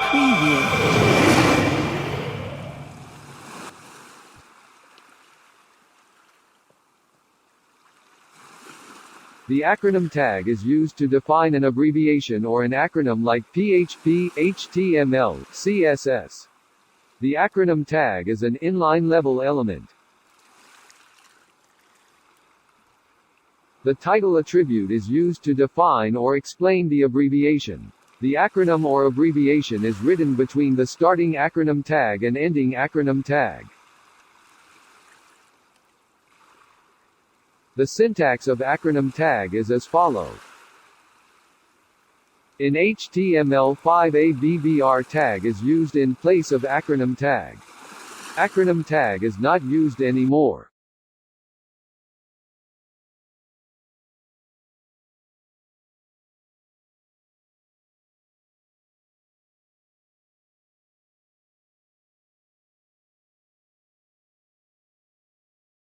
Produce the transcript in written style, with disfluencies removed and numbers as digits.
Preview. The acronym tag is used to define an abbreviation or an acronym like PHP, HTML, CSS. The acronym tag is an inline-level element. The title attribute is used to define or explain the abbreviation. The acronym or abbreviation is written between the starting acronym tag and ending acronym tag. The syntax of acronym tag is as follows. In HTML5, a BBR tag is used in place of acronym tag. Acronym tag is not used anymore.